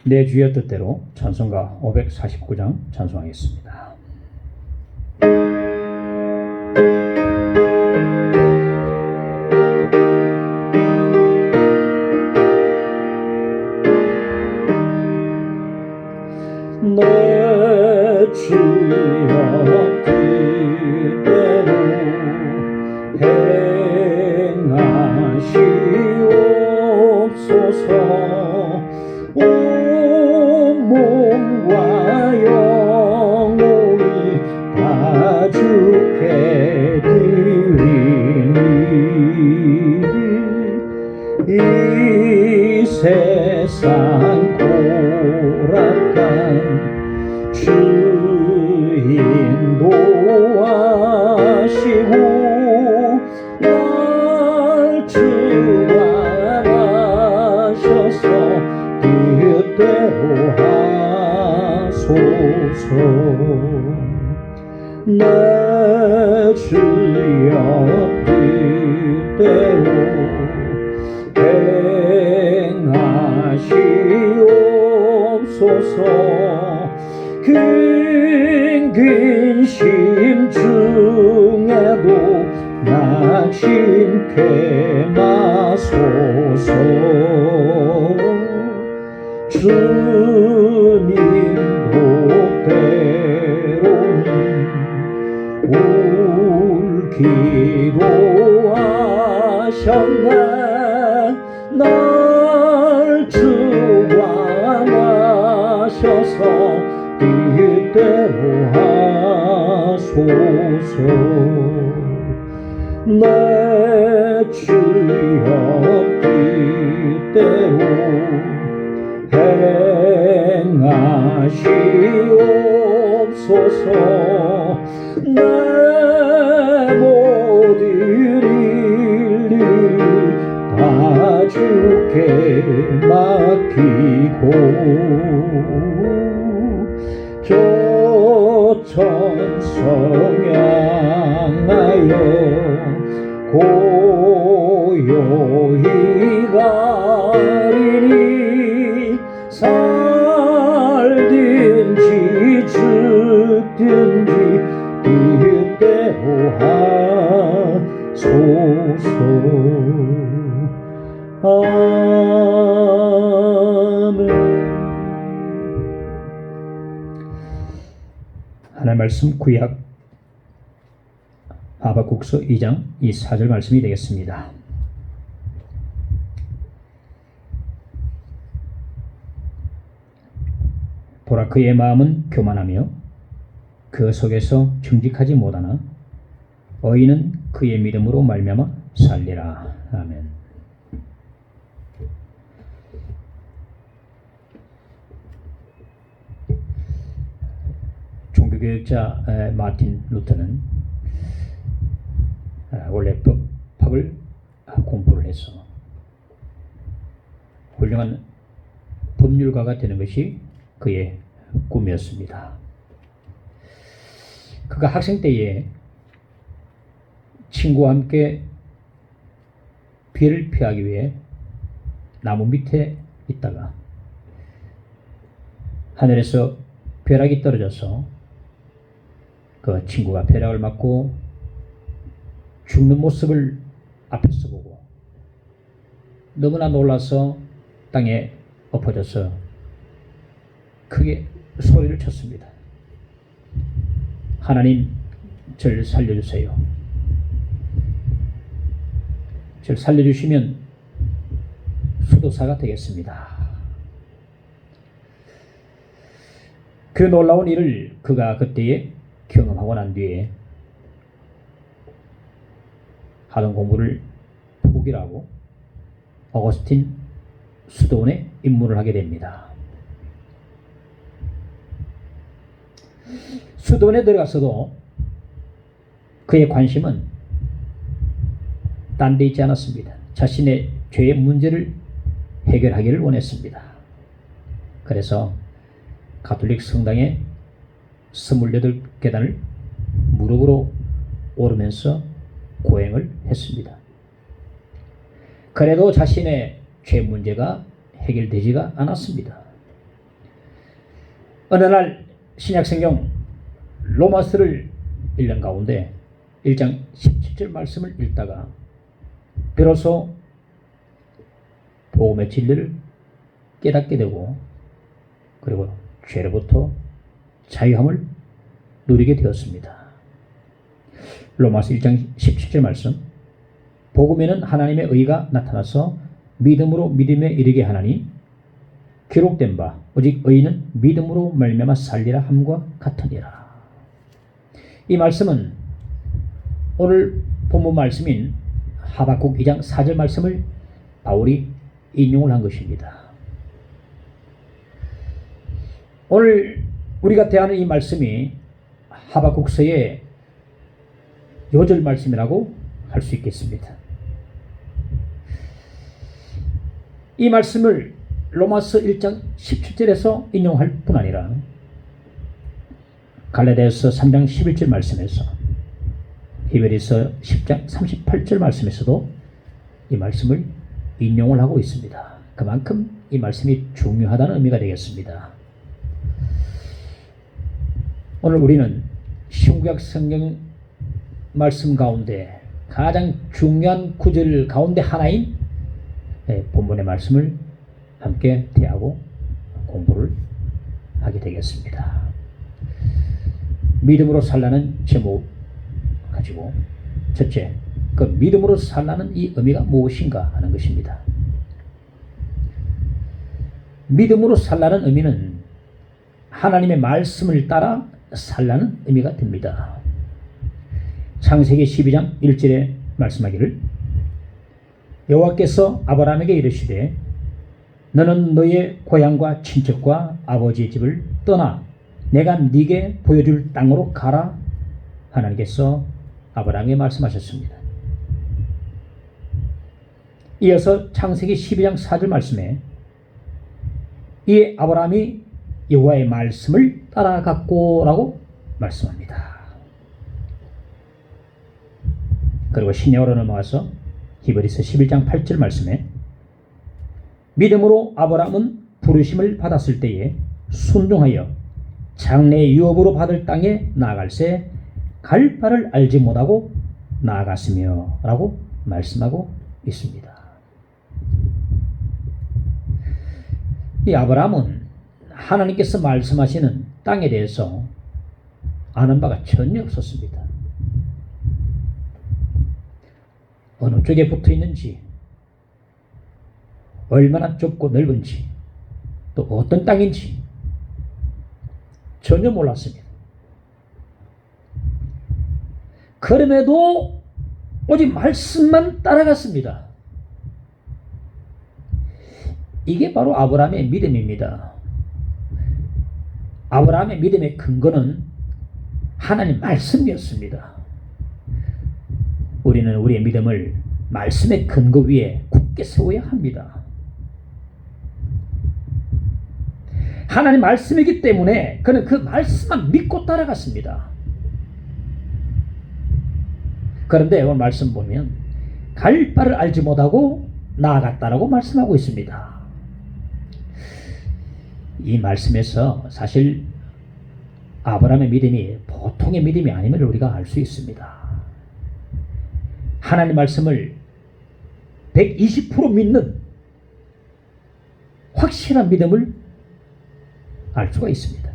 내 주의 뜻대로 찬송가 549장 찬송하겠습니다. 내 주여 뜻대로 행하시옵소서. 온 몸과 영혼이 다 주께 드리니 이 세상 고락한 주인 도와시고 날 주관하셔서 뜻대로 하소서. 내 주여 뜻대로 행하시옵소서. 근심 중에도 낙심케 마소서. 주님도 때로는 울기도 하셨네. 날 주관하셔서 뜻대로 하소서. 내 주여 뜻대로 행하시옵소서. 내 모든 일을 다 주께 맡기고 저 천성 향하여 고요히 가리니 살든지 죽든지 뜻대로 하소서. 아멘. 하나님 말씀 구약 하박국서 2장 24절 말씀이 되겠습니다. 보라, 그의 마음은 교만하며 그 속에서 정직하지 못하나 의인은 그의 믿음으로 말미암아 살리라. 아멘. 종교개혁자 마틴 루터는 원래 법학을 공부를 해서 훌륭한 법률가가 되는 것이 그의 꿈이었습니다. 그가 학생 때에 친구와 함께 비를 피하기 위해 나무 밑에 있다가 하늘에서 벼락이 떨어져서 그 친구가 벼락을 맞고 죽는 모습을 앞에서 보고 너무나 놀라서 땅에 엎어져서 크게 소리를 쳤습니다. 하나님, 저를 살려주세요. 저를 살려주시면 수도사가 되겠습니다. 그 놀라운 일을 그가 그때에 경험하고 난 뒤에 하던 공부를 포기를 하고 어거스틴 수도원에 입문을 하게 됩니다. 수도원에 들어가서도 그의 관심은 딴 데 있지 않았습니다. 자신의 죄의 문제를 해결하기를 원했습니다. 그래서 가톨릭 성당의 28계단을 무릎으로 오르면서 고행을 했습니다. 그래도 자신의 죄 문제가 해결되지가 않았습니다. 어느 날 신약성경 로마서를 읽는 가운데 1장 17절 말씀을 읽다가 비로소 복음의 진리를 깨닫게 되고 그리고 죄로부터 자유함을 누리게 되었습니다. 로마서 1장 17절 말씀, 복음에는 하나님의 의가 나타나서 믿음으로 믿음에 이르게 하나니 기록된 바 오직 의인은 믿음으로 말미암아 살리라 함과 같으니라. 이 말씀은 오늘 본문 말씀인 하박국 2장 4절 말씀을 바울이 인용을 한 것입니다. 오늘 우리가 대하는 이 말씀이 하박국서의 요절 말씀이라고 할 수 있겠습니다. 이 말씀을 로마서 1장 17절에서 인용할 뿐 아니라 갈라디아서 3장 11절 말씀에서 히브리서 10장 38절 말씀에서도 이 말씀을 인용을 하고 있습니다. 그만큼 이 말씀이 중요하다는 의미가 되겠습니다. 오늘 우리는 신구약 성경 말씀 가운데 가장 중요한 구절 가운데 하나인 본문의 말씀을 함께 대하고 공부를 하게 되겠습니다. 믿음으로 살라는 제목 가지고 첫째, 그 믿음으로 살라는 이 의미가 무엇인가 하는 것입니다. 믿음으로 살라는 의미는 하나님의 말씀을 따라 살라는 의미가 됩니다. 창세기 12장 1절에 말씀하기를 여호와께서 아브라함에게 이르시되 너는 너의 고향과 친척과 아버지의 집을 떠나 내가 네게 보여줄 땅으로 가라. 하나님께서 아브라함에게 말씀하셨습니다. 이어서 창세기 12장 4절 말씀에 이에 아브라함이 여호와의 말씀을 따라갔고 라고 말씀합니다. 그리고 신약으로 넘어가서 히브리서 11장 8절 말씀에 믿음으로 아브라함은 부르심을 받았을 때에 순종하여 장래의 유업으로 받을 땅에 나아갈새 갈 바를 알지 못하고 나아갔으며 라고 말씀하고 있습니다. 이 아브라함은 하나님께서 말씀하시는 땅에 대해서 아는 바가 전혀 없었습니다. 어느 쪽에 붙어 있는지, 얼마나 좁고 넓은지, 또 어떤 땅인지 전혀 몰랐습니다. 그럼에도 오직 말씀만 따라갔습니다. 이게 바로 아브라함의 믿음입니다. 아브라함의 믿음의 근거는 하나님 말씀이었습니다. 우리는 우리의 믿음을 말씀의 근거 위에 굳게 세워야 합니다. 하나님 말씀이기 때문에 그는 그 말씀만 믿고 따라갔습니다. 그런데 오늘 말씀 보면 갈 바를 알지 못하고 나아갔다라고 말씀하고 있습니다. 이 말씀에서 사실 아브라함의 믿음이 보통의 믿음이 아님을 우리가 알 수 있습니다. 하나님 말씀을 120% 믿는 확실한 믿음을 알 수가 있습니다.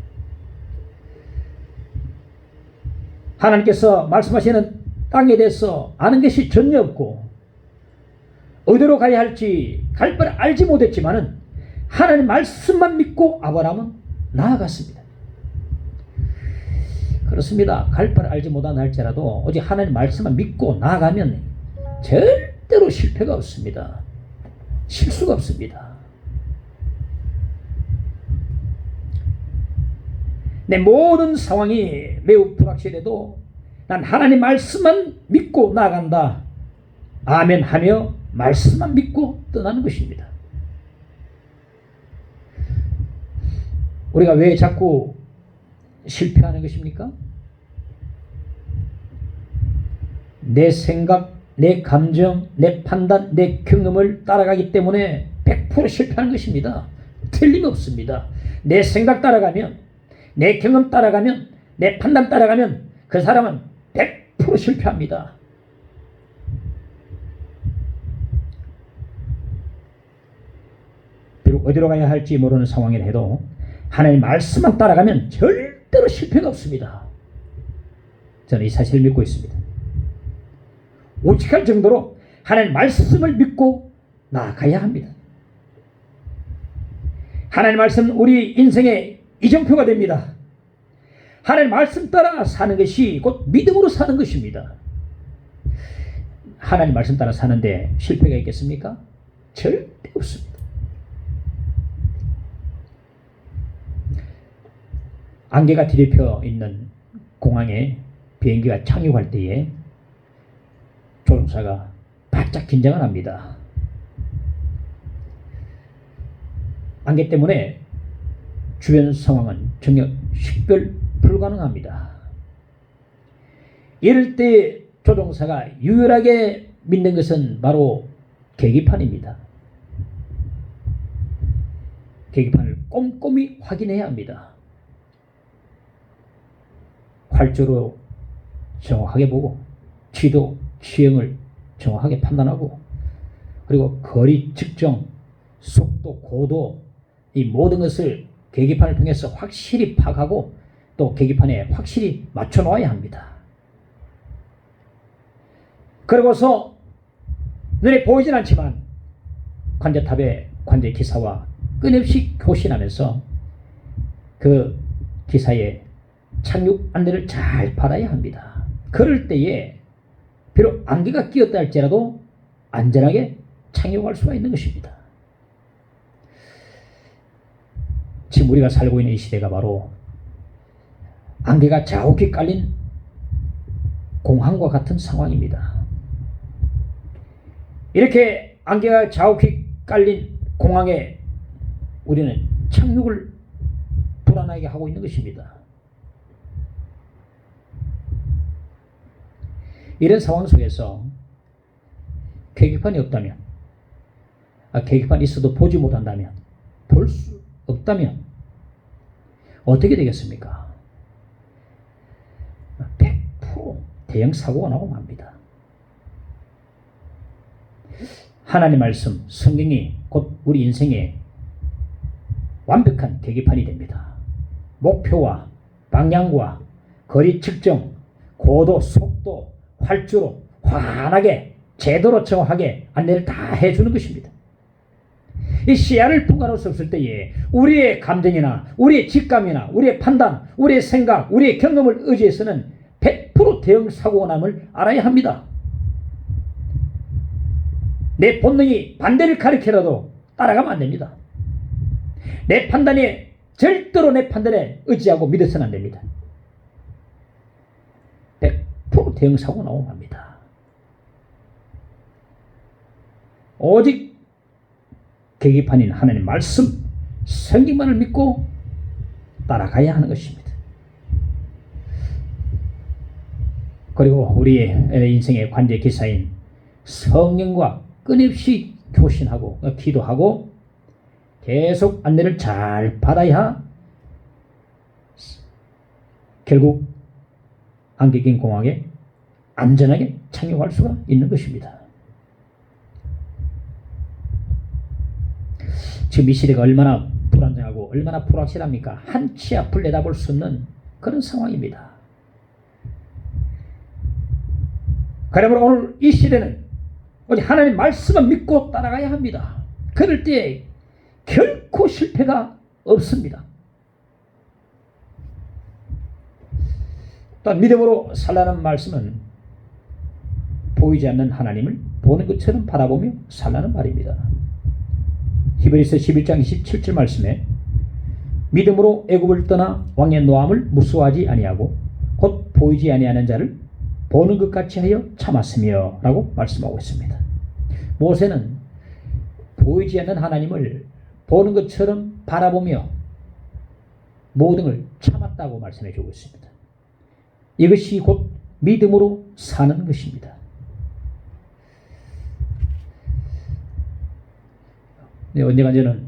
하나님께서 말씀하시는 땅에 대해서 아는 것이 전혀 없고 어디로 가야 할지 갈 바를 알지 못했지만은 하나님 말씀만 믿고 아브라함은 나아갔습니다. 그렇습니다. 갈 바를 알지 못한다 할지라도 오직 하나님 말씀만 믿고 나아가면 절대로 실패가 없습니다. 실수가 없습니다. 내 모든 상황이 매우 불확실해도 난 하나님 말씀만 믿고 나아간다. 아멘 하며 말씀만 믿고 떠나는 것입니다. 우리가 왜 자꾸 실패하는 것입니까? 내 생각, 내 감정, 내 판단, 내 경험을 따라가기 때문에 100% 실패하는 것입니다. 틀림없습니다. 내 생각 따라가면 내 경험 따라가면, 내 판단 따라가면 그 사람은 100% 실패합니다. 비록 어디로 가야 할지 모르는 상황이라 해도 하나님의 말씀만 따라가면 절대로 실패가 없습니다. 저는 이 사실을 믿고 있습니다. 오직할 정도로 하나님의 말씀을 믿고 나아가야 합니다. 하나님의 말씀은 우리 인생의 이정표가 됩니다. 하나님의 말씀 따라 사는 것이 곧 믿음으로 사는 것입니다. 하나님의 말씀 따라 사는데 실패가 있겠습니까? 절대 없습니다. 안개가 뒤덮여 있는 공항에 비행기가 착륙할 때에 조종사가 바짝 긴장을 합니다. 안개 때문에 주변 상황은 전혀 식별 불가능합니다. 이럴 때 조종사가 유일하게 믿는 것은 바로 계기판입니다. 계기판을 꼼꼼히 확인해야 합니다. 활주로 정확하게 보고 지도, 지형을 정확하게 판단하고 그리고 거리 측정, 속도, 고도 이 모든 것을 계기판을 통해서 확실히 파악하고 또 계기판에 확실히 맞춰 놓아야 합니다. 그러고서 눈에 보이진 않지만 관제탑의 관제 기사와 끊임없이 교신하면서 그 기사의 착륙 안내를 잘 받아야 합니다. 그럴 때에 비록 안개가 끼었다 할지라도 안전하게 착륙할 수가 있는 것입니다. 지금 우리가 살고 있는 이 시대가 바로 안개가 자욱히 깔린 공항과 같은 상황입니다. 이렇게 안개가 자욱히 깔린 공항에 우리는 착륙을 불안하게 하고 있는 것입니다. 이런 상황 속에서 계기판이 없다면, 계기판이 있어도 보지 못한다면, 볼 수 없다면 어떻게 되겠습니까? 100% 대형 사고가 나고 맙니다. 하나님의 말씀, 성경이 곧 우리 인생의 완벽한 계기판이 됩니다. 목표와 방향과 거리 측정, 고도, 속도, 활주로 환하게 제대로 정확하게 안내를 다 해주는 것입니다. 이 시야를 분간할 수 없을 때에 우리의 감정이나 우리의 직감이나 우리의 판단, 우리의 생각, 우리의 경험을 의지해서는 100% 대형 사고가 남을 알아야 합니다. 내 본능이 반대를 가리켜라도 따라가면 안 됩니다. 내 판단에 절대로 내 판단에 의지하고 믿어서는 안 됩니다. 100% 대형 사고가 나오면 합니다. 오직 계기판인 하나님 말씀, 성경만을 믿고 따라가야 하는 것입니다. 그리고 우리의 인생의 관제 기사인 성령과 끊임없이 교신하고 기도하고 계속 안내를 잘 받아야 결국 안개 낀 공항에 안전하게 착륙할 수가 있는 것입니다. 지금 이 시대가 얼마나 불안정하고 얼마나 불확실합니까? 한 치 앞을 내다볼 수 없는 그런 상황입니다. 그러므로 오늘 이 시대는 오직 하나님의 말씀을 믿고 따라가야 합니다. 그럴 때 결코 실패가 없습니다. 또한 믿음으로 살라는 말씀은 보이지 않는 하나님을 보는 것처럼 바라보며 살라는 말입니다. 히브리서 11장 27절 말씀에 믿음으로 애굽을 떠나 왕의 노함을 무수하지 아니하고 곧 보이지 아니하는 자를 보는 것 같이 하여 참았으며 라고 말씀하고 있습니다. 모세는 보이지 않는 하나님을 보는 것처럼 바라보며 모든 걸 참았다고 말씀해 주고 있습니다. 이것이 곧 믿음으로 사는 것입니다. 네, 언젠가 저는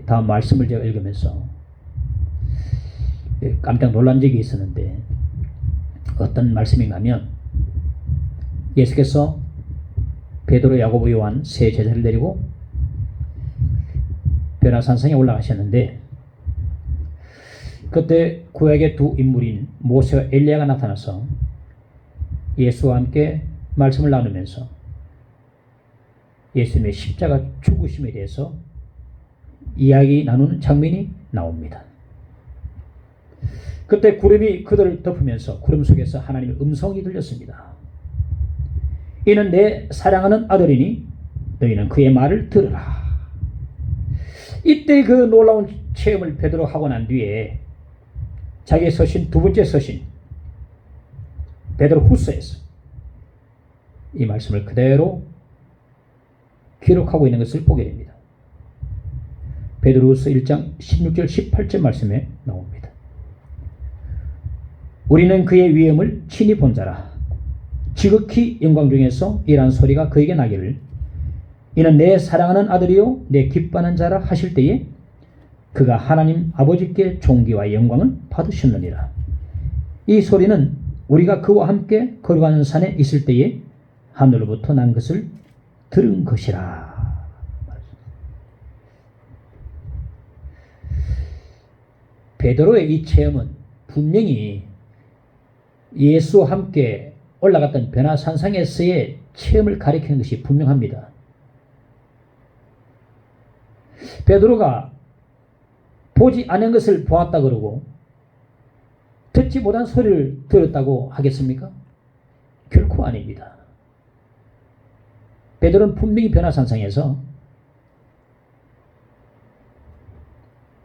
다음 말씀을 제가 읽으면서 깜짝 놀란 적이 있었는데 어떤 말씀인가 하면 예수께서 베드로, 야고보, 요한 세 제자를 데리고 변화산성에 올라가셨는데 그때 구약의 두 인물인 모세와 엘리야가 나타나서 예수와 함께 말씀을 나누면서 예수님의 십자가 죽으심에 대해서 이야기 나누는 장면이 나옵니다. 그때 구름이 그들을 덮으면서 구름 속에서 하나님의 음성이 들렸습니다. 이는 내 사랑하는 아들이니 너희는 그의 말을 들으라. 이때 그 놀라운 체험을 베드로 하고 난 뒤에 자기의 서신, 두 번째 서신 베드로 후서에서 이 말씀을 그대로 기록하고 있는 것을 보게 됩니다. 베드로후서 1장 16절 18절 말씀에 나옵니다. 우리는 그의 위엄을 친히 본 자라. 지극히 영광 중에서 이러한 소리가 그에게 나기를 이는 내 사랑하는 아들이요 내 기뻐하는 자라 하실 때에 그가 하나님 아버지께 존귀와 영광을 받으셨느니라. 이 소리는 우리가 그와 함께 걸어가는 산에 있을 때에 하늘로부터 난 것을 들은 것이라. 베드로의 이 체험은 분명히 예수와 함께 올라갔던 변화산상에서의 체험을 가리키는 것이 분명합니다. 베드로가 보지 않은 것을 보았다 그러고 듣지 못한 소리를 들었다고 하겠습니까? 결코 아닙니다. 베드로는 분명히 변화산상에서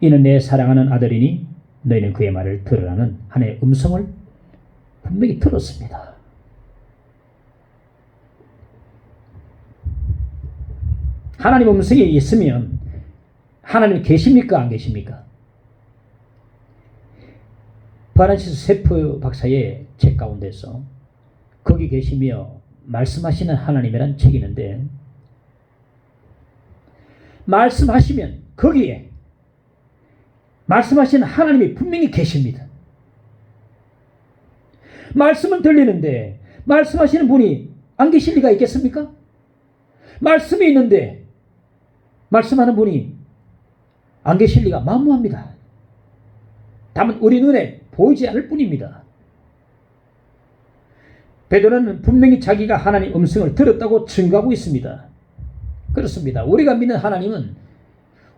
이는 내 사랑하는 아들이니 너희는 그의 말을 들으라는 하나님의 음성을 분명히 들었습니다. 하나님의 음성이 있으면 하나님 계십니까? 안 계십니까? 프란시스 세프 박사의 책 가운데서 거기 계시며 말씀하시는 하나님이라는 책이 있는데 말씀하시면 거기에 말씀하시는 하나님이 분명히 계십니다. 말씀은 들리는데 말씀하시는 분이 안 계실 리가 있겠습니까? 말씀이 있는데 말씀하는 분이 안 계실 리가 만무합니다. 다만 우리 눈에 보이지 않을 뿐입니다. 베드로는 분명히 자기가 하나님 음성을 들었다고 증거하고 있습니다. 그렇습니다. 우리가 믿는 하나님은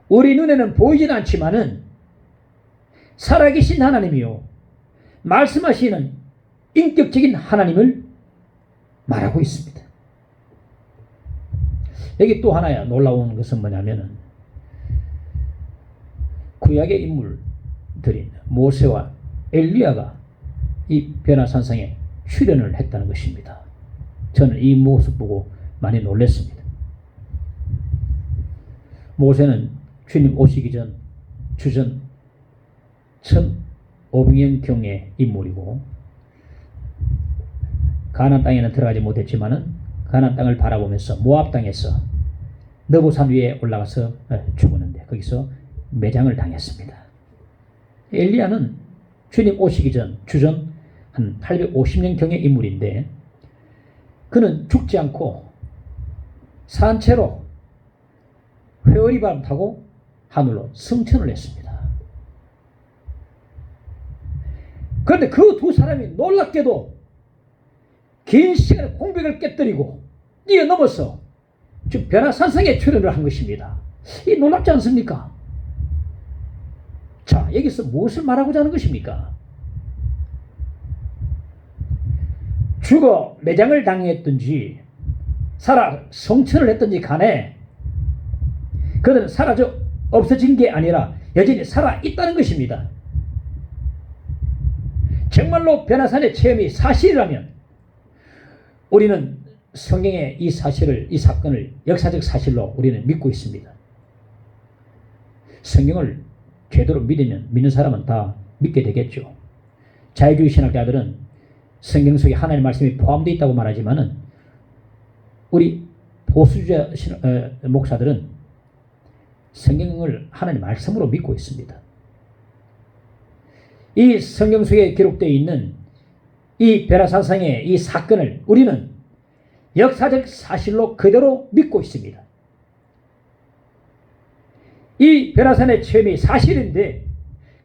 우리 눈에는 보이지는 않지만은 살아계신 하나님이요 말씀하시는 인격적인 하나님을 말하고 있습니다. 여기 또 하나야 놀라운 것은 뭐냐면은 구약의 인물들인 모세와 엘리야가 이 변화산상에 출연을 했다는 것입니다. 저는 이 모습 보고 많이 놀랐습니다. 모세는 주님 오시기 전 주전 1500년경의 인물이고 가나안 땅에는 들어가지 못했지만은 가나안 땅을 바라보면서 모압 땅에서 느보산 위에 올라가서 죽었는데 거기서 매장을 당했습니다. 엘리야는 주님 오시기 전 주전 한 850년경의 인물인데 그는 죽지 않고 산채로 회오리바람 타고 하늘로 승천을 했습니다. 그런데 그 두 사람이 놀랍게도 긴 시간의 공백을 깨뜨리고 뛰어넘어서 지금 변화산상에 출연을 한 것입니다. 이 놀랍지 않습니까? 자, 여기서 무엇을 말하고자 하는 것입니까? 죽어 매장을 당했든지 살아 성천을 했든지 간에 그들은 사라져 없어진 게 아니라 여전히 살아있다는 것입니다. 정말로 변화산의 체험이 사실이라면 우리는 성경의 이 사실을, 이 사건을 역사적 사실로 우리는 믿고 있습니다. 성경을 제대로 믿는 사람은 다 믿게 되겠죠. 자유주의 신학자들은 성경 속에 하나님의 말씀이 포함되어 있다고 말하지만은 우리 보수주의 목사들은 성경을 하나님의 말씀으로 믿고 있습니다. 이 성경 속에 기록되어 있는 이 벼라산상의 이 사건을 우리는 역사적 사실로 그대로 믿고 있습니다. 이 벼라산의 체험이 사실인데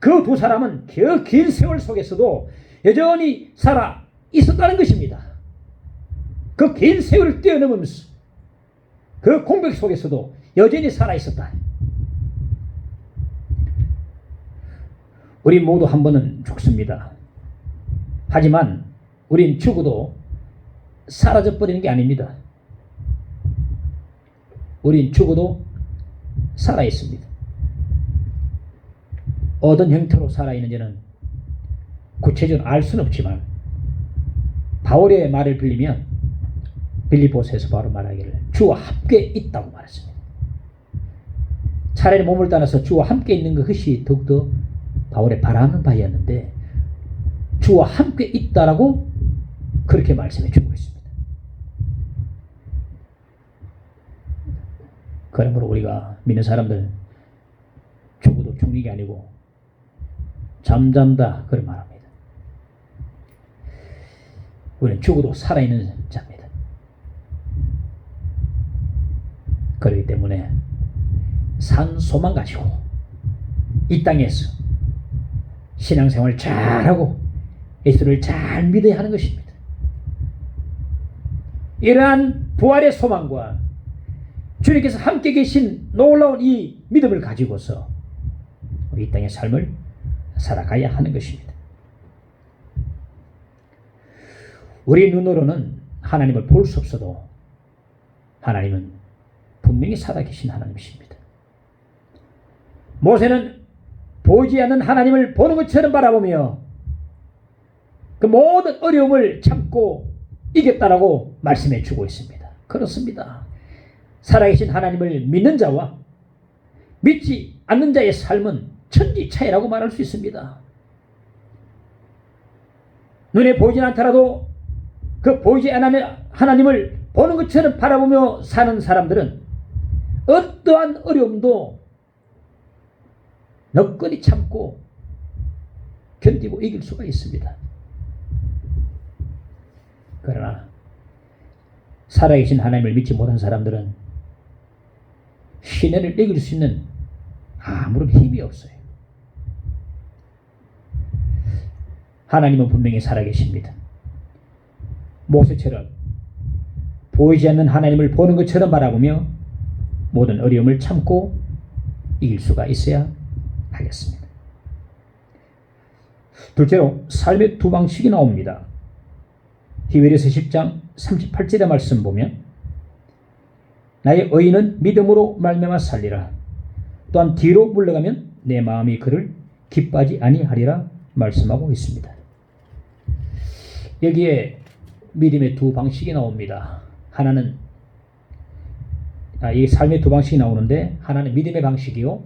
그 두 사람은 그 긴 세월 속에서도 여전히 살아 있었다는 것입니다. 그 긴 세월을 뛰어넘으면서 그 공백 속에서도 여전히 살아 있었다. 우리 모두 한 번은 죽습니다. 하지만 우린 죽어도 사라져 버리는 게 아닙니다. 우린 죽어도 살아 있습니다. 어떤 형태로 살아있는지는 구체적으로 알 수는 없지만 바울의 말을 빌리면 빌립보서에서 바로 말하기를 주와 함께 있다고 말했습니다. 차라리 몸을 떠나서 주와 함께 있는 것이 더욱더 바울의 바라는 바였는데 주와 함께 있다라고 그렇게 말씀해 주고 있습니다. 그러므로 우리가 믿는 사람들 죽어도 죽는 게 아니고 잠잠다 그런 말합니다. 우리는 죽어도 살아있는 자입니다. 그렇기 때문에 산 소망 가지고 이 땅에서 신앙생활 잘하고 예수를 잘 믿어야 하는 것입니다. 이러한 부활의 소망과 주님께서 함께 계신 놀라운 이 믿음을 가지고서 우리 이 땅의 삶을 살아가야 하는 것입니다. 우리 눈으로는 하나님을 볼 수 없어도 하나님은 분명히 살아계신 하나님이십니다. 모세는 보이지 않는 하나님을 보는 것처럼 바라보며 그 모든 어려움을 참고 이겼다라고 말씀해 주고 있습니다. 그렇습니다. 살아계신 하나님을 믿는 자와 믿지 않는 자의 삶은 천지 차이라고 말할 수 있습니다. 눈에 보이진 않더라도 그 보이지 않는 하나님을 보는 것처럼 바라보며 사는 사람들은 어떠한 어려움도 너끈히 참고 견디고 이길 수가 있습니다. 그러나 살아계신 하나님을 믿지 못한 사람들은 시내를 이길 수 있는 아무런 힘이 없어요. 하나님은 분명히 살아계십니다. 모세처럼 보이지 않는 하나님을 보는 것처럼 바라보며 모든 어려움을 참고 이길 수가 있어야 하겠습니다. 둘째로 삶의 두 방식이 나옵니다. 히브리서 10장 38절의 말씀 보면 나의 의인은 믿음으로 말미암아 살리라. 또한 뒤로 물러가면 내 마음이 그를 기뻐하지 아니하리라 말씀하고 있습니다. 여기에 믿음의 두 방식이 나옵니다. 하나는 이 삶의 두 방식이 나오는데 하나는 믿음의 방식이요,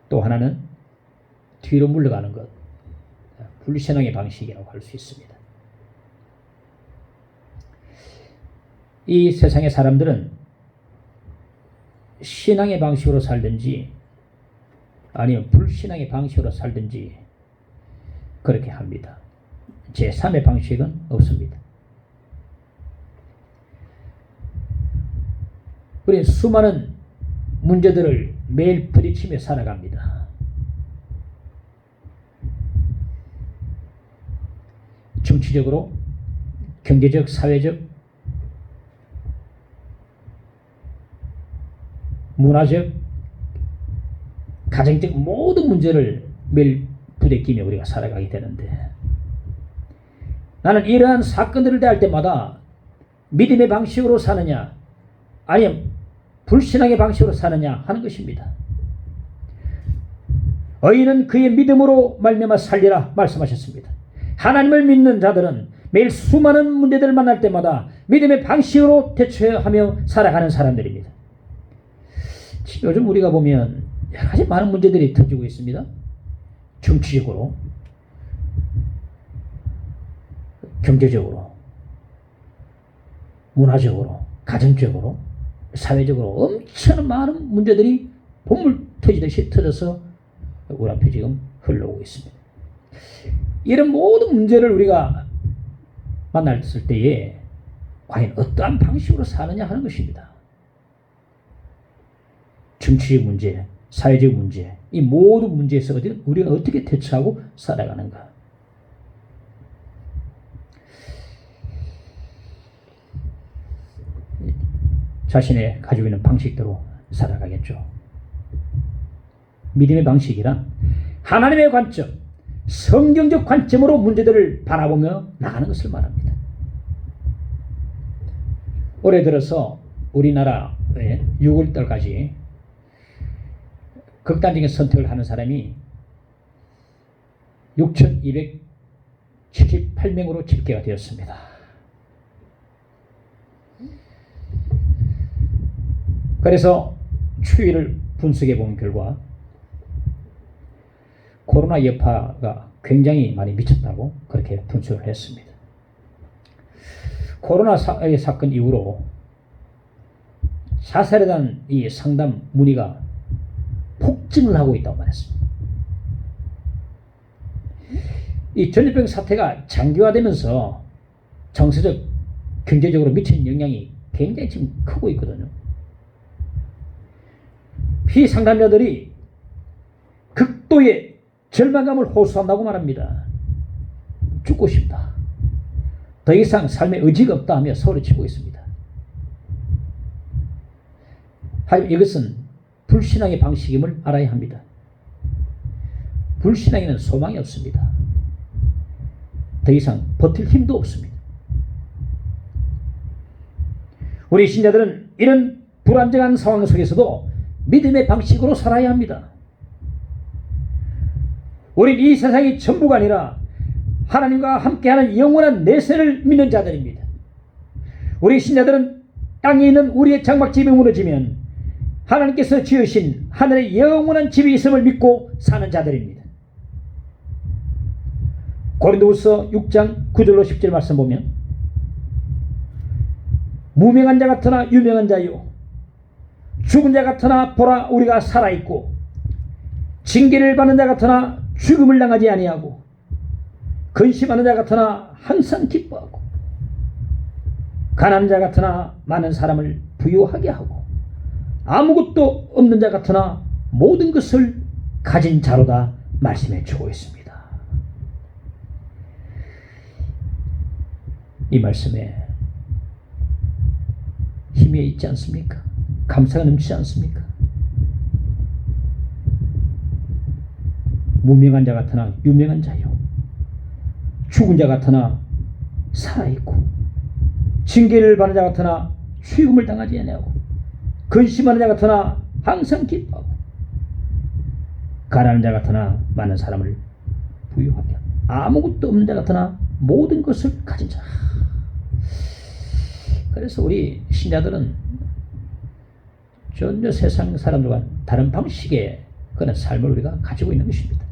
또 하나는 뒤로 물러가는 것, 불신앙의 방식이라고 할 수 있습니다. 이 세상의 사람들은 신앙의 방식으로 살든지 아니면 불신앙의 방식으로 살든지 그렇게 합니다. 제3의 방식은 없습니다. 우리는 수많은 문제들을 매일 부딪히며 살아갑니다. 정치적으로, 경제적, 사회적, 문화적, 가정적 모든 문제를 매일 부대끼며 우리가 살아가게 되는데 나는 이러한 사건들을 대할 때마다 믿음의 방식으로 사느냐 아니면 불신앙의 방식으로 사느냐 하는 것입니다. 의인은 그의 믿음으로 말미암아 살리라 말씀하셨습니다. 하나님을 믿는 자들은 매일 수많은 문제들을 만날 때마다 믿음의 방식으로 대처하며 살아가는 사람들입니다. 요즘 우리가 보면 여러 가지 많은 문제들이 터지고 있습니다. 정치적으로, 경제적으로, 문화적으로, 가정적으로, 사회적으로 엄청 많은 문제들이 본물 터지듯이 터져서 우리 앞에 지금 흘러오고 있습니다. 이런 모든 문제를 우리가 만났을 때에 과연 어떠한 방식으로 사느냐 하는 것입니다. 정치적 문제, 사회적 문제, 이 모든 문제에서 우리가 어떻게 대처하고 살아가는가. 자신의 가지고 있는 방식대로 살아가겠죠. 믿음의 방식이란 하나님의 관점, 성경적 관점으로 문제들을 바라보며 나가는 것을 말합니다. 올해 들어서 우리나라에 6월달까지 극단적인 선택을 하는 사람이 6,278명으로 집계가 되었습니다. 그래서 추이를 분석해 본 결과 코로나 여파가 굉장히 많이 미쳤다고 그렇게 분석을 했습니다. 코로나 사건 이후로 자살에 대한 이 상담 문의가 폭증을 하고 있다고 말했습니다. 이 전염병 사태가 장기화되면서 정서적, 경제적으로 미치는 영향이 굉장히 지금 크고 있거든요. 피상담자들이 극도의 절망감을 호소한다고 말합니다. 죽고 싶다. 더 이상 삶에 의지가 없다 하며 소리치고 있습니다. 하지만 이것은 불신앙의 방식임을 알아야 합니다. 불신앙에는 소망이 없습니다. 더 이상 버틸 힘도 없습니다. 우리 신자들은 이런 불안정한 상황 속에서도 믿음의 방식으로 살아야 합니다. 우린 이 세상이 전부가 아니라 하나님과 함께하는 영원한 내세를 믿는 자들입니다. 우리 신자들은 땅에 있는 우리의 장막집이 무너지면 하나님께서 지으신 하늘의 영원한 집이 있음을 믿고 사는 자들입니다. 고린도후서 6장 9절로 10절 말씀 보면 무명한 자 같으나 유명한 자요 죽은 자 같으나 보라 우리가 살아있고 징계를 받는 자 같으나 죽음을 당하지 아니하고 근심하는 자 같으나 항상 기뻐하고 가난한 자 같으나 많은 사람을 부유하게 하고 아무것도 없는 자 같으나 모든 것을 가진 자로다 말씀해 주고 있습니다. 이 말씀에 힘이 있지 않습니까? 감사가 넘치지 않습니까? 무명한 자 같으나 유명한 자요 죽은 자 같으나 살아있고 징계를 받는 자 같으나 죽음을 당하지 아니하고 근심하는 자 같으나 항상 기뻐하고 가난한 자 같으나 많은 사람을 부유하게 하고 아무것도 없는 자 같으나 모든 것을 가진 자. 그래서 우리 신자들은 전혀 세상 사람들과 다른 방식의 그런 삶을 우리가 가지고 있는 것입니다.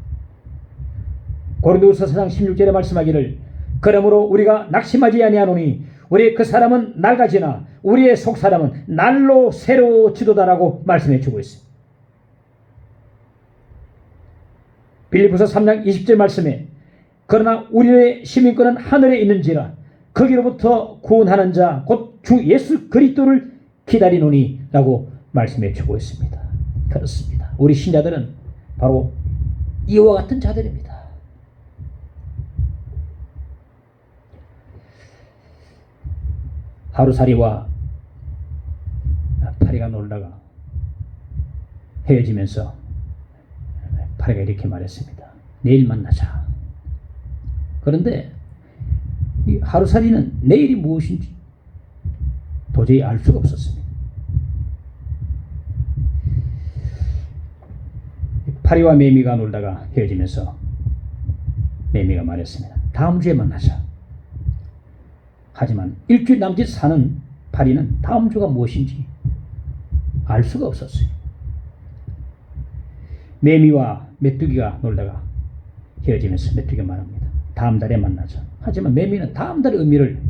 고린도후서 4장 16절에 말씀하기를 그러므로 우리가 낙심하지 아니하노니 우리 그 사람은 낡아지나 우리의 속사람은 날로 새로워지도다라고 말씀해 주고 있습니다. 빌립보서 3장 20절 말씀에 그러나 우리의 시민권은 하늘에 있는지라 거기로부터 구원하는 자 곧 주 예수 그리스도를 기다리노니 라고 말씀해 주고 있습니다. 그렇습니다. 우리 신자들은 바로 이와 같은 자들입니다. 하루살이와 파리가 놀다가 헤어지면서 파리가 이렇게 말했습니다. 내일 만나자. 그런데 이 하루살이는 내일이 무엇인지 도저히 알 수가 없었습니다. 파리와 매미가 놀다가 헤어지면서 매미가 말했습니다. 다음 주에 만나자. 하지만 일주일 남짓 사는 파리는 다음 주가 무엇인지 알 수가 없었어요. 매미와 메뚜기가 놀다가 헤어지면서 메뚜기가 말합니다. 다음 달에 만나자. 하지만 매미는 다음 달의 의미를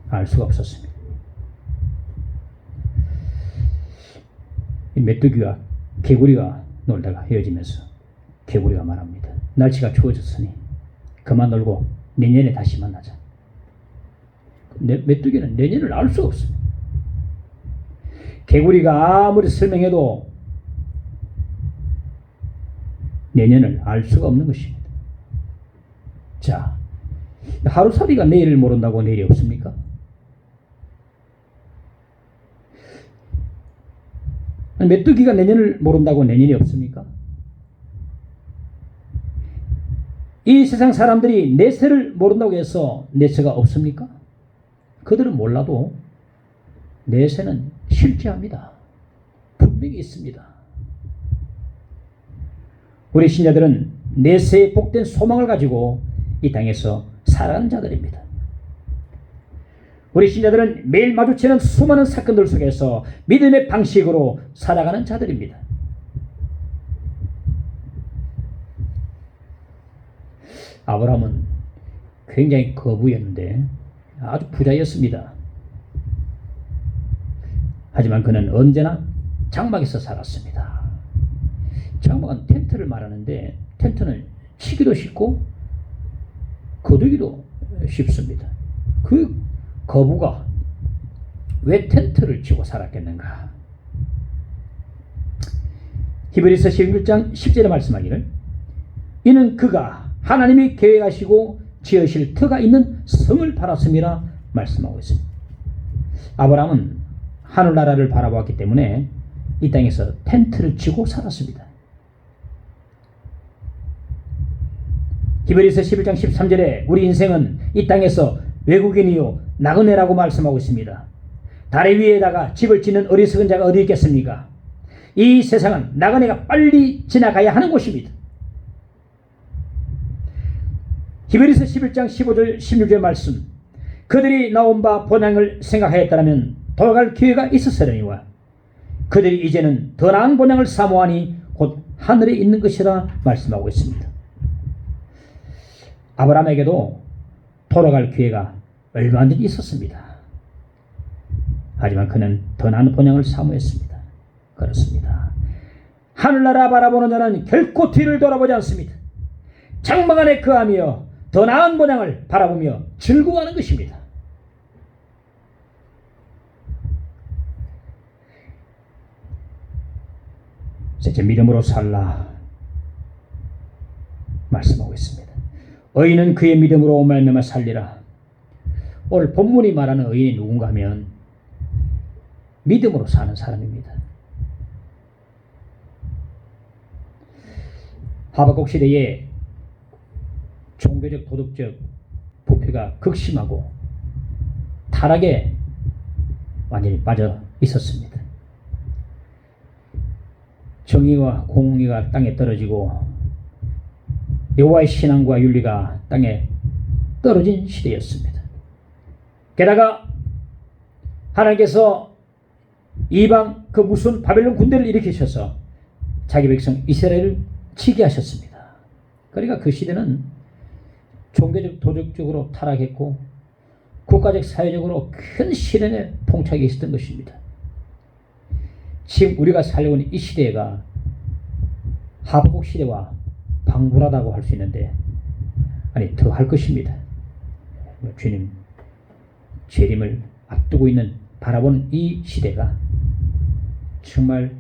알 수가 없었습니다. 이 메뚜기와 개구리가 놀다가 헤어지면서 개구리가 말합니다. 날씨가 추워졌으니 그만 놀고 내년에 다시 만나자. 메뚜기는 내년을 알 수가 없습니다. 개구리가 아무리 설명해도 내년을 알 수가 없는 것입니다. 자, 하루살이가 내일을 모른다고 내일이 없습니까? 메뚜기가 내년을 모른다고 내년이 없습니까? 이 세상 사람들이 내세를 모른다고 해서 내세가 없습니까? 그들은 몰라도 내세는 실제합니다. 분명히 있습니다. 우리 신자들은 내세의 복된 소망을 가지고 이 땅에서 살아가는 자들입니다. 우리 신자들은 매일 마주치는 수많은 사건들 속에서 믿음의 방식으로 살아가는 자들입니다. 아브라함은 굉장히 거부였는데 아주 부자였습니다. 하지만 그는 언제나 장막에서 살았습니다. 장막은 텐트를 말하는데 텐트는 치기도 쉽고 거두기도 쉽습니다. 그 거부가 왜 텐트를 치고 살았겠는가? 히브리서 11장 10절에 말씀하기를 이는 그가 하나님이 계획하시고 지으실 터가 있는 성을 팔았음이라 말씀하고 있습니다. 아브라함은 하늘나라를 바라보았기 때문에 이 땅에서 텐트를 치고 살았습니다. 히브리서 11장 13절에 우리 인생은 이 땅에서 외국인이요 나그네라고 말씀하고 있습니다. 다리 위에다가 집을 짓는 어리석은 자가 어디 있겠습니까? 이 세상은 나그네가 빨리 지나가야 하는 곳입니다. 히브리서 11장 15절 16절 말씀 그들이 나온 바 본향을 생각하였다면 돌아갈 기회가 있었으려니와 그들이 이제는 더 나은 본향을 사모하니 곧 하늘에 있는 것이라 말씀하고 있습니다. 아브라함에게도 돌아갈 기회가 얼마든지 있었습니다. 하지만 그는 더 나은 본향을 사모했습니다. 그렇습니다. 하늘나라 바라보는 자는 결코 뒤를 돌아보지 않습니다. 장막 안에 거하며 더 나은 본향을 바라보며 즐거워하는 것입니다. 셋째, 믿음으로 살라 말씀하고 있습니다. 의인은 그의 믿음으로 말미암아 살리라. 오늘 본문이 말하는 의인이 누군가 하면 믿음으로 사는 사람입니다. 하박국 시대에 종교적 도덕적 부패가 극심하고 타락에 완전히 빠져 있었습니다. 정의와 공의가 땅에 떨어지고 여호와의 신앙과 윤리가 땅에 떨어진 시대였습니다. 게다가 하나님께서 이방 그 무슨 바벨론 군대를 일으키셔서 자기 백성 이스라엘을 치게 하셨습니다. 그러니까 그 시대는 종교적 도덕적으로 타락했고 국가적 사회적으로 큰 시련에 봉착해 있었던 것입니다. 지금 우리가 살고 있는 이 시대가 하박국 시대와 방불하다고 할 수 있는데 아니 더 할 것입니다. 주님 재림을 앞두고 있는 바라보는 이 시대가 정말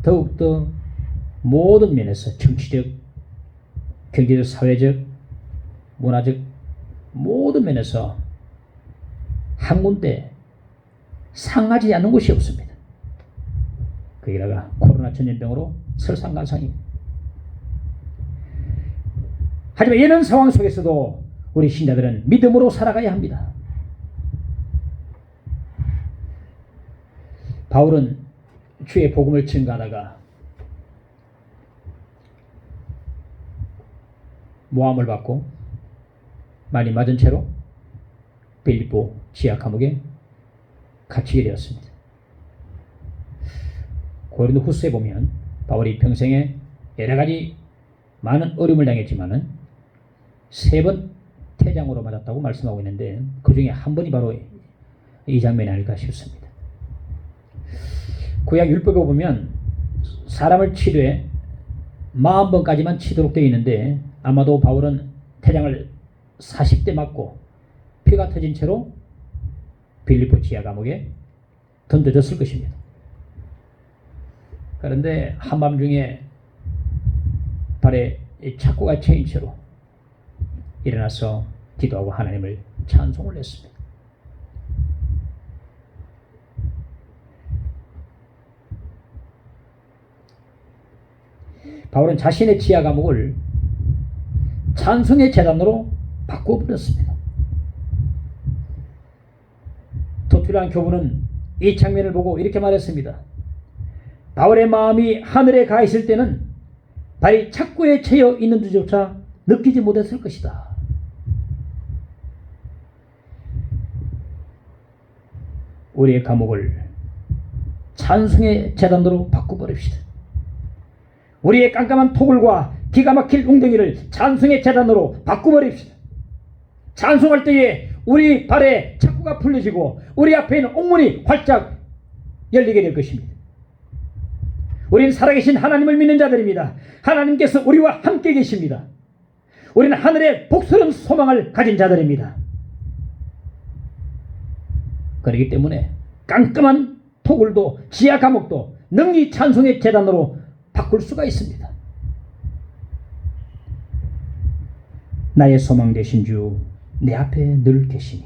더욱더 모든 면에서 정치적, 경제적, 사회적, 문화적 모든 면에서 한 군데 상하지 않는 곳이 없습니다. 거기다가 코로나 전염병으로 설상가상입니다. 하지만 이런 상황 속에서도 우리 신자들은 믿음으로 살아가야 합니다. 바울은 주의 복음을 증거하다가 모함을 받고 많이 맞은 채로 빌립보 지하 감옥에 갇히게 되었습니다. 고린도 후서에 보면 바울이 평생에 여러 가지 많은 어려움을 당했지만은 3번 태장으로 맞았다고 말씀하고 있는데 그 중에 한 번이 바로 이 장면이 아닐까 싶습니다. 구약 율법에 보면 사람을 치료해 40번까지만 치도록 되어 있는데 아마도 바울은 태장을 40대 맞고 피가 터진 채로 빌립보 지하 감옥에 던져졌을 것입니다. 그런데 한밤중에 발에 착고가 채인 채로 일어나서 기도하고 하나님을 찬송을 했습니다. 바울은 자신의 지하 감옥을 찬송의 재단으로 바꿔버렸습니다. 도툴란 교부는 이 장면을 보고 이렇게 말했습니다. 바울의 마음이 하늘에 가 있을 때는 발이 착고에 채여 있는 줄조차 느끼지 못했을 것이다. 우리의 감옥을 찬송의 재단으로 바꿔버립시다. 우리의 깜깜한 토굴과 기가 막힐 웅덩이를 찬송의 재단으로 바꿔버립시다. 찬송할 때에 우리 발에 착고가 풀려지고 우리 앞에 있는 옥문이 활짝 열리게 될 것입니다. 우리는 살아계신 하나님을 믿는 자들입니다. 하나님께서 우리와 함께 계십니다. 우리는 하늘의 복스러운 소망을 가진 자들입니다. 그렇기 때문에 깜깜한 토굴도 지하 감옥도 능히 찬송의 재단으로 바꿀 수가 있습니다. 나의 소망 되신 주 내 앞에 늘 계시니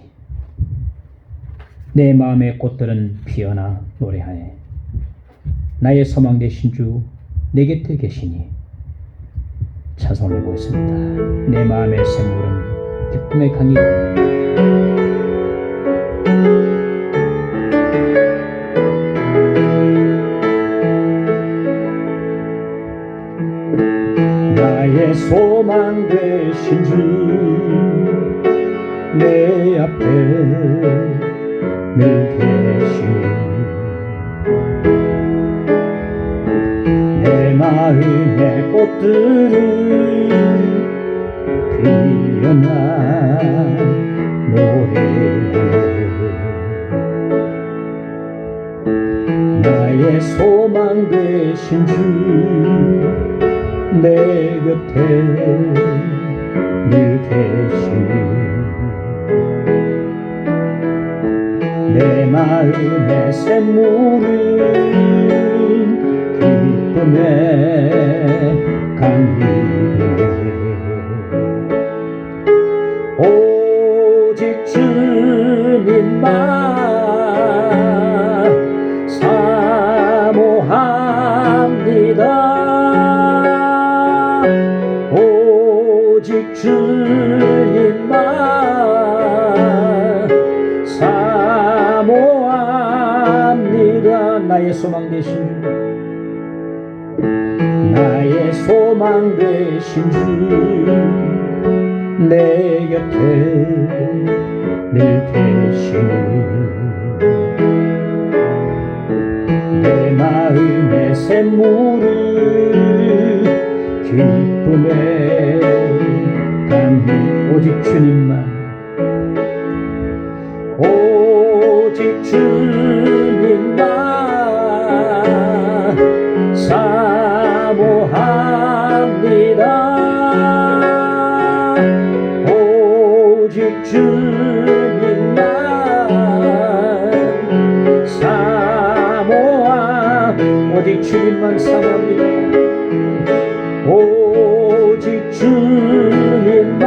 내 마음의 꽃들은 피어나 노래하네. 나의 소망 되신 주 내 곁에 계시니 찬송을 하고 있습니다. 내 마음의 샘물은 기쁨의 강이 나의 소망 되신 주 내 앞에 늘 계시니 내 마음의 꽃들은 피어나 노래해. 나의 소망 되신 주 내 곁에 늘 계시니 내 마음의 샘물은 기쁨의 강이네. 오직 주님만 사모합니다. 오직 주님만 사모합니다. 나의 소망 되신 주 나의 소망 되신 주 내 곁에 늘 계시니 내 마음의 샘물은 기쁨의 강이 오직 주님만 오직 주님만 사모합니다. 오직 주님만 오직 주님만 사모합니다. 오직 주님만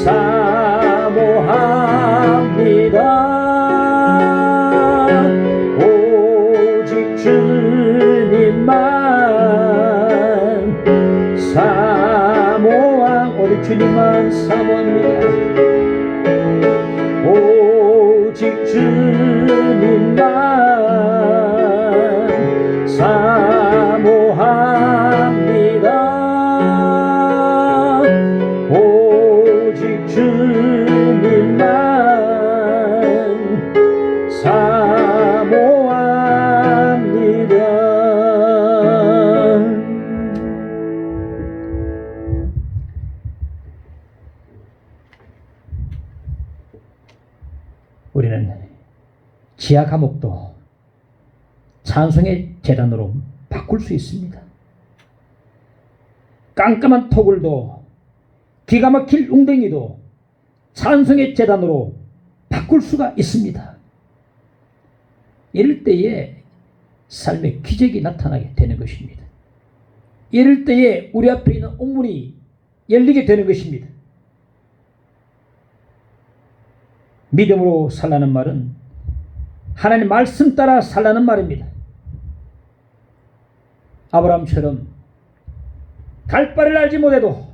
사모합니다. 오직 주님만 오직 주님만 사모합니다. 오직 주님만 사모합니다. 오직 주님만 사모합니다. 우리는 지하 감옥도 찬송의 재단으로 바꿀 수 있습니다. 깜깜한 토굴도 기가 막힐 웅덩이도 찬송의 제단으로 바꿀 수가 있습니다. 이럴 때에 삶의 기적이 나타나게 되는 것입니다. 이럴 때에 우리 앞에 있는 옥문이 열리게 되는 것입니다. 믿음으로 살라는 말은 하나님 말씀 따라 살라는 말입니다. 아브라함처럼 갈 바를 알지 못해도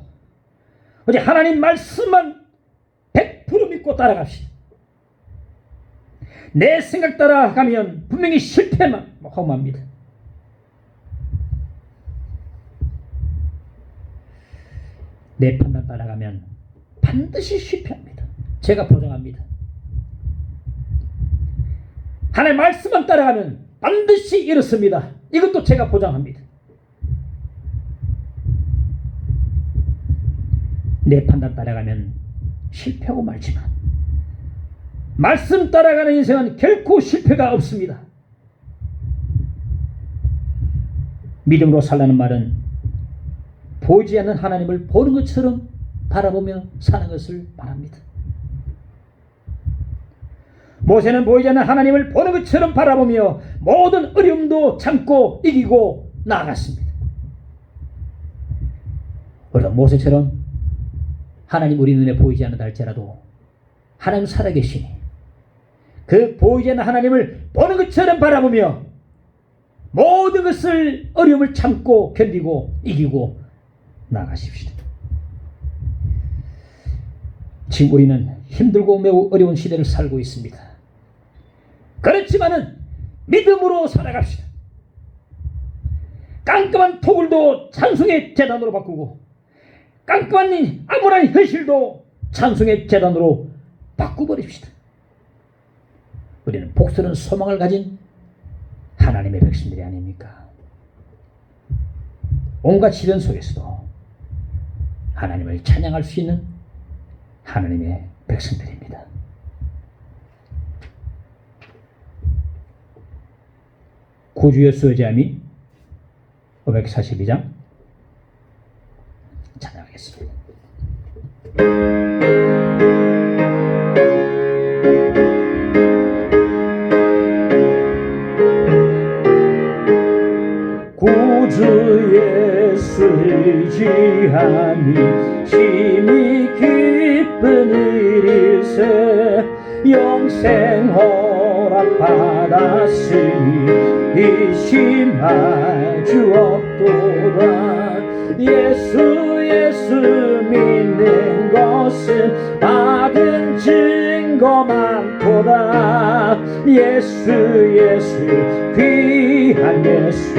오직 하나님 말씀만 100% 믿고 따라갑시다. 내 생각 따라가면 분명히 실패만 험합니다. 내 판단 따라가면 반드시 실패합니다. 제가 보장합니다. 하나님 말씀만 따라가면 반드시 이렇습니다. 이것도 제가 보장합니다. 내 판단 따라가면 실패하고 말지만 말씀 따라가는 인생은 결코 실패가 없습니다. 믿음으로 살라는 말은 보이지 않는 하나님을 보는 것처럼 바라보며 사는 것을 말합니다. 모세는 보이지 않는 하나님을 보는 것처럼 바라보며 모든 어려움도 참고 이기고 나아갔습니다. 우리도 모세처럼 하나님 우리 눈에 보이지 않는다 할지라도 하나님 살아계시니 그 보이지 않는 하나님을 보는 것처럼 바라보며 모든 것을 어려움을 참고 견디고 이기고 나아가십시다. 지금 우리는 힘들고 매우 어려운 시대를 살고 있습니다. 그렇지만은 믿음으로 살아갑시다. 깜깜한 토굴도 찬송의 제단으로 바꾸고 깜깜한 암울한 현실도 찬송의 제단으로 바꾸버립시다. 우리는 복스러운 소망을 가진 하나님의 백성들이 아닙니까? 온갖 시련 속에서도 하나님을 찬양할 수 있는 하나님의 백성들입니다. 구주의 수여자미 542장 찬양하겠습니다. 구주 예수를 의지하니 심히 기쁜 일일세 영생 허락 받았으니 의심할 주 없도다. 예수 믿는 것은 받은 증거 많도다. 예수 귀한 예수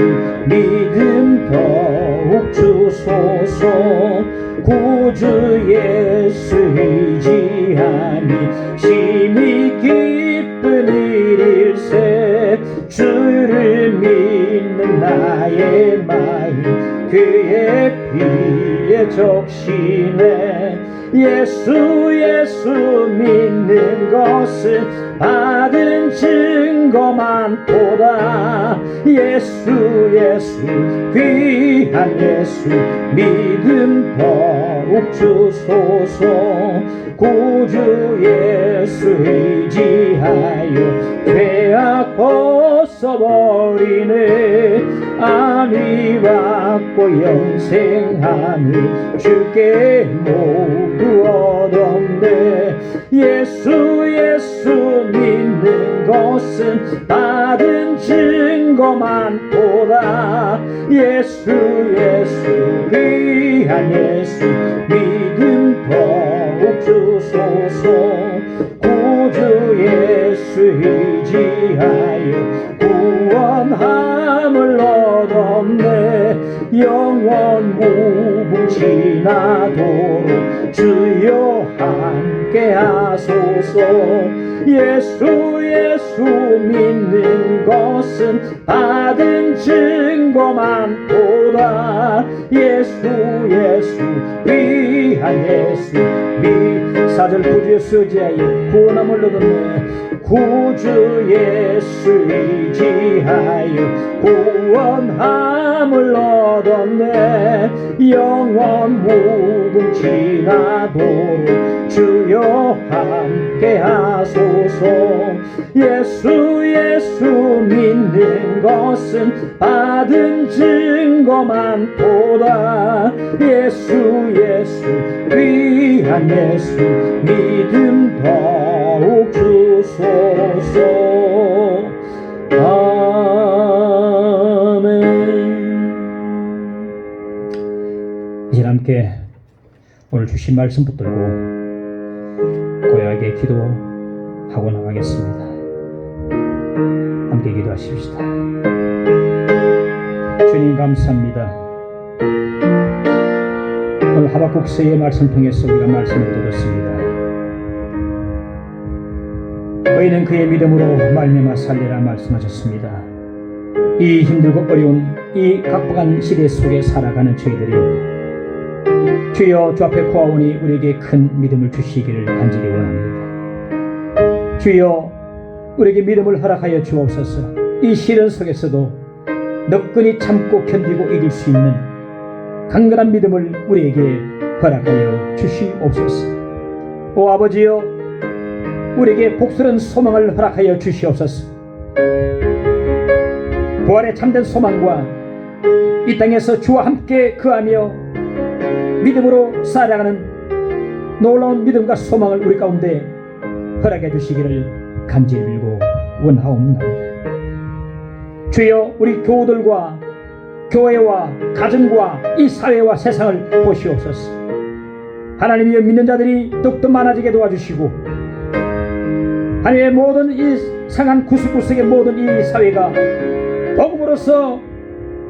믿음 더욱 주소서. 구주 예수 의지하니 심히 기쁜 일일세 주를 믿는 나의 마음 그의 피에 적시네. 예수 믿는 것은 받은 증거 많도다. 예수 귀한 예수 믿음 더욱 주소서. 구주 예수 의지하여 죄악 벗어버리네. 안위 받고 영생하는 주께 모두 얻었네. 예수 믿는 것은 받은 증거 많도다. 예수 귀한 예수 믿음 더욱 주소서. 구주 예수 의지하여 구원함을 얻었네. 영원 무궁지나도록 주여 함께 하소서. 예수 믿는 것은 받은 증거 많도다. 예수 귀한 예수 4절 구주의 수지하여 구원함을 얻었네. 구주 예수 의지하여 구원함을 얻었네. 영원 무궁지나도록 주여 함께 하소서. 예수 믿는 것은 받은 증거 많도다. 예수 귀한 예수 믿음 더욱 주소서. 아멘. 이제 함께 오늘 주신 말씀 붙들고 고요하게 기도하고 나가겠습니다. 함께 기도하십시다. 주님 감사합니다. 오늘 하박국서의 말씀 통해서 우리가 말씀을 들었습니다. 너희는 그의 믿음으로 말미암아 살리라 말씀하셨습니다. 이 힘들고 어려운 이 각박한 시대 속에 살아가는 저희들이 주여 주 앞에 구하오니 우리에게 큰 믿음을 주시기를 간절히 원합니다. 주여 우리에게 믿음을 허락하여 주옵소서. 이 시련 속에서도 너끈히 참고 견디고 이길 수 있는 강건한 믿음을 우리에게 허락하여 주시옵소서. 오 아버지여, 우리에게 복스러운 소망을 허락하여 주시옵소서. 부활의 참된 소망과 이 땅에서 주와 함께 거하며 믿음으로 살아가는 놀라운 믿음과 소망을 우리 가운데 허락해 주시기를 간절히 빌고 원하옵나이다. 주여 우리 교우들과 교회와 가정과 이 사회와 세상을 보시옵소서. 하나님이여, 믿는 자들이 더욱더 많아지게 도와주시고 하나님의 모든 이 상한 구석구석의 모든 이 사회가 복음으로서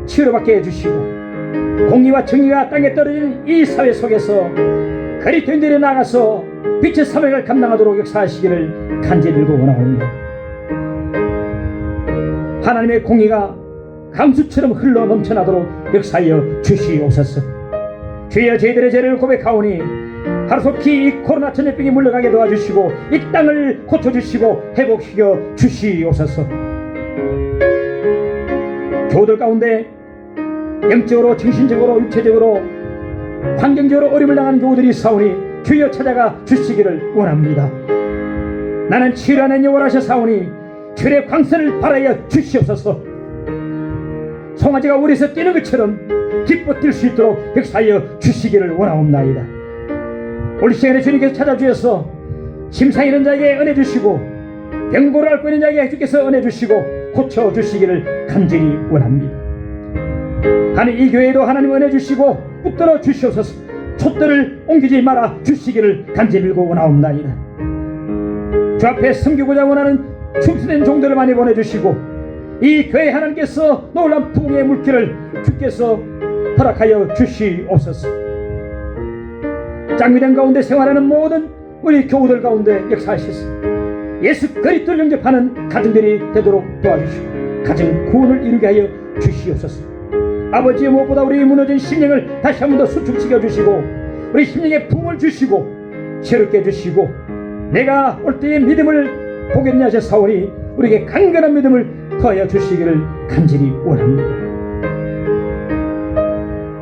치유받게 해주시고 공의와 정의가 땅에 떨어지는 이 사회 속에서 그리스도인들이 나가서 빛의 사명을 감당하도록 역사하시기를 간절히 빌고 원하옵니다. 하나님의 공의가 강수처럼 흘러 넘쳐나도록 역사하여 주시옵소서. 주여 저희들의 죄를 고백하오니 하루속히 이 코로나 전염병이 물러가게 도와주시고 이 땅을 고쳐주시고 회복시켜 주시옵소서. 교우들 가운데 영적으로 정신적으로 육체적으로 환경적으로 어려움을 당하는 교우들이 있사오니 주여 찾아가 주시기를 원합니다. 나는 치유하는 영원하셔 사오니 주의 광선을 발하여 주시옵소서. 송아지가 우리에서 뛰는 것처럼 기뻐 뛸 수 있도록 역사하여 주시기를 원하옵나이다. 오늘 시간에 주님께서 찾아주셔서 심상 있는 자에게 은혜 주시고 병고를 앓고 있는 자에게 주께서 은혜 주시고 고쳐주시기를 간절히 원합니다. 하나님, 이 교회에도 하나님 은혜 주시고 붙들어 주시옵소서. 촛대를 옮기지 말아 주시기를 간절히 빌고 원하옵나이다. 주 앞에 섬기고자 원하는 충성된 종들을 많이 보내주시고 이 교회 하나님께서 놀라운 부흥의 물길을 주께서 허락하여 주시옵소서. 장미된 가운데 생활하는 모든 우리 교우들 가운데 역사하셔서 예수 그리스도를 영접하는 가정들이 되도록 도와주시고 가정 구원을 이루게 하여 주시옵소서. 아버지의 무엇보다 우리 무너진 심령을 다시 한 번 더 수축시켜 주시고 우리 심령에 부흥을 주시고 새롭게 해주시고 내가 올 때의 믿음을 보겠냐 하셨사오니 우리에게 강건한 믿음을 더하여 주시기를 간절히 원합니다.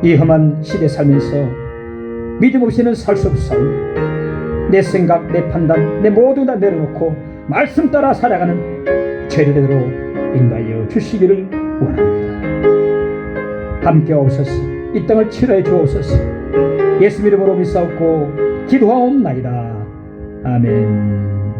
이 험한 시대 살면서 믿음 없이는 살 수 없사오니 내 생각, 내 판단, 내 모든 다 내려놓고 말씀 따라 살아가는 죄례대로 인도하여 주시기를 원합니다. 함께 오소서. 이 땅을 치료해 주옵소서. 예수 이름으로 믿사옵고 기도하옵나이다. 아멘.